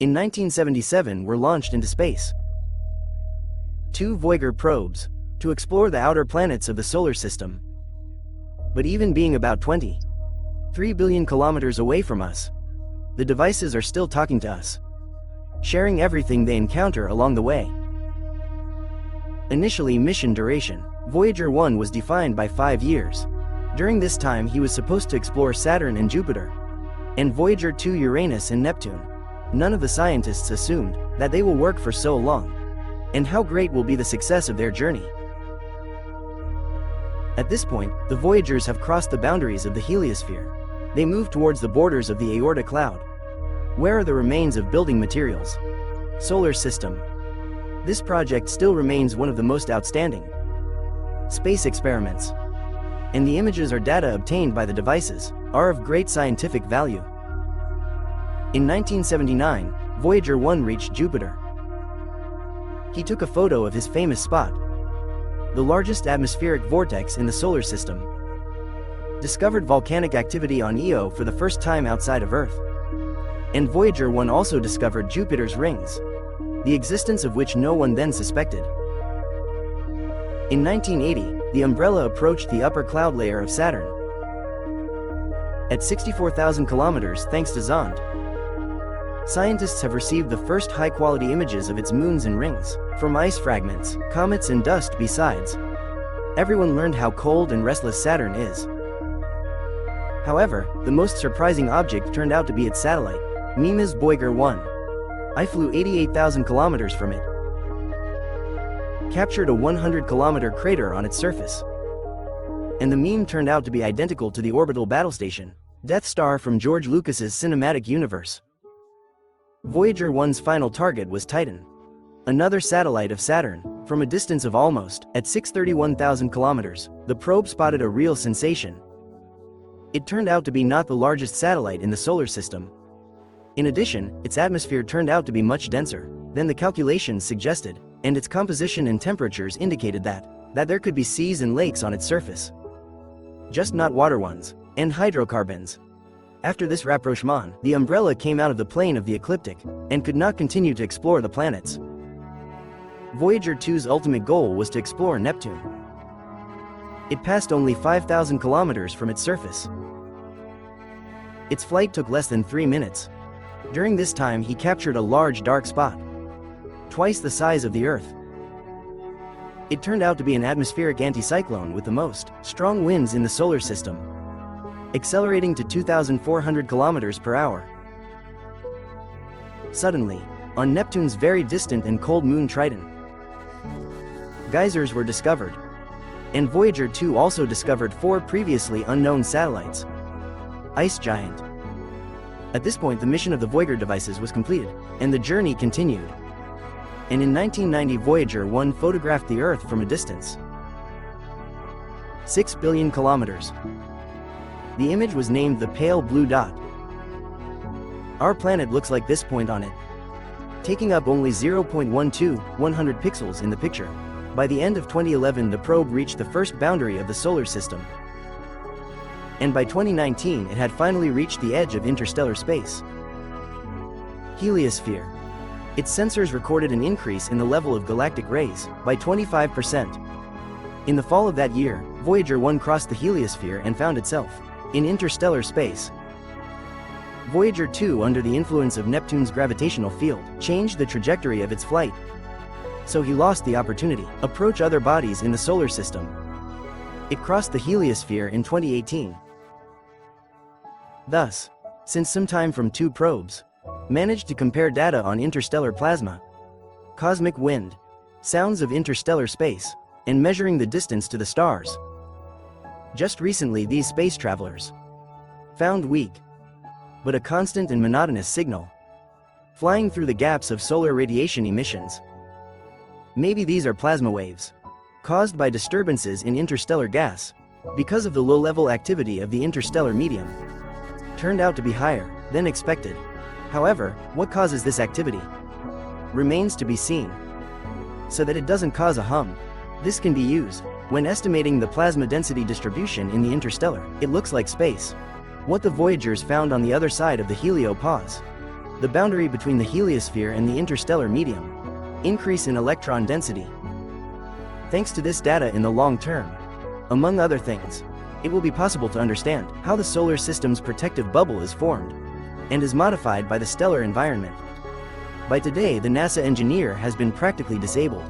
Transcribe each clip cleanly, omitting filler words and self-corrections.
in 1977 were launched into space. 2 Voyager probes, to explore the outer planets of the solar system. But even being about 23 billion kilometers away from us, the devices are still talking to us, sharing everything they encounter along the way. Initially, mission duration. Voyager 1 was defined by 5 years. During this time he was supposed to explore Saturn and Jupiter, and Voyager 2 Uranus and Neptune. None of the scientists assumed that they will work for so long, and how great will be the success of their journey. At this point, the Voyagers have crossed the boundaries of the heliosphere. They move towards the borders of the aorta cloud. Where are the remains of building materials? Solar system. This project still remains one of the most outstanding space experiments, and the images or data obtained by the devices are of great scientific value. In 1979, Voyager 1 reached Jupiter. He took a photo of his famous spot, the largest atmospheric vortex in the solar system, discovered volcanic activity on Io for the first time outside of Earth. And Voyager 1 also discovered Jupiter's rings, the existence of which no one then suspected. In 1980, the umbrella approached the upper cloud layer of Saturn. At 64,000 kilometers thanks to Zond, scientists have received the first high-quality images of its moons and rings, from ice fragments, comets and dust. Besides, everyone learned how cold and restless Saturn is. However, the most surprising object turned out to be its satellite, Mimas Voyager 1. I flew 88,000 kilometers from it, captured a 100-kilometer crater on its surface, and the meme turned out to be identical to the orbital battle station, Death Star from George Lucas's cinematic universe. Voyager 1's final target was Titan, another satellite of Saturn. From a distance of almost, at 631,000 kilometers, the probe spotted a real sensation. It turned out to be not the largest satellite in the solar system. In addition, its atmosphere turned out to be much denser than the calculations suggested, and its composition and temperatures indicated that there could be seas and lakes on its surface, just not water ones, and hydrocarbons. After this rapprochement, the umbrella came out of the plane of the ecliptic, and could not continue to explore the planets. Voyager 2's ultimate goal was to explore Neptune. It passed only 5,000 kilometers from its surface. Its flight took less than 3 minutes. During this time he captured a large dark spot, twice the size of the Earth. It turned out to be an atmospheric anticyclone with the most strong winds in the solar system, accelerating to 2,400 kilometers per hour. Suddenly, on Neptune's very distant and cold moon Triton, geysers were discovered, and Voyager 2 also discovered 4 previously unknown satellites. Ice giant. At this point the mission of the Voyager devices was completed, and the journey continued. And in 1990 Voyager 1 photographed the Earth from a distance, 6 billion kilometers. The image was named the pale blue dot. Our planet looks like this point on it, taking up only 0.100 pixels in the picture. By the end of 2011 the probe reached the first boundary of the solar system, and by 2019 it had finally reached the edge of interstellar space. Heliosphere. Its sensors recorded an increase in the level of galactic rays by 25%. In the fall of that year, Voyager 1 crossed the heliosphere and found itself in interstellar space. Voyager 2, under the influence of Neptune's gravitational field, changed the trajectory of its flight, so he lost the opportunity to approach other bodies in the solar system. It crossed the heliosphere in 2018. Thus, since some time from 2 probes managed to compare data on interstellar plasma, cosmic wind, sounds of interstellar space, and measuring the distance to the stars. Just recently these space travelers found weak, but a constant and monotonous signal, flying through the gaps of solar radiation emissions. Maybe these are plasma waves, caused by disturbances in interstellar gas, because of the low-level activity of the interstellar medium. Turned out to be higher than expected. However, what causes this activity remains to be seen, so that it doesn't cause a hum. This can be used when estimating the plasma density distribution in the interstellar. It looks like space. What the Voyagers found on the other side of the heliopause. the boundary between the heliosphere and the interstellar medium, increase in electron density. Thanks to this data in the long term, among other things, it will be possible to understand how the solar system's protective bubble is formed and is modified by the stellar environment. By today, the NASA engineer has been practically disabled.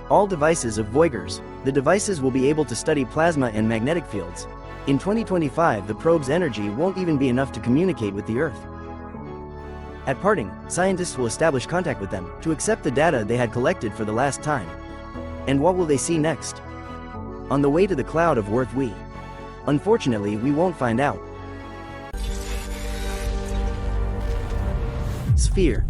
All devices of Voyagers, the devices will be able to study plasma and magnetic fields. In 2025, the probe's energy won't even be enough to communicate with the Earth. At parting, scientists will establish contact with them to accept the data they had collected for the last time. And what will they see next? On the way to the cloud of Worth, unfortunately, we won't find out. Sphere.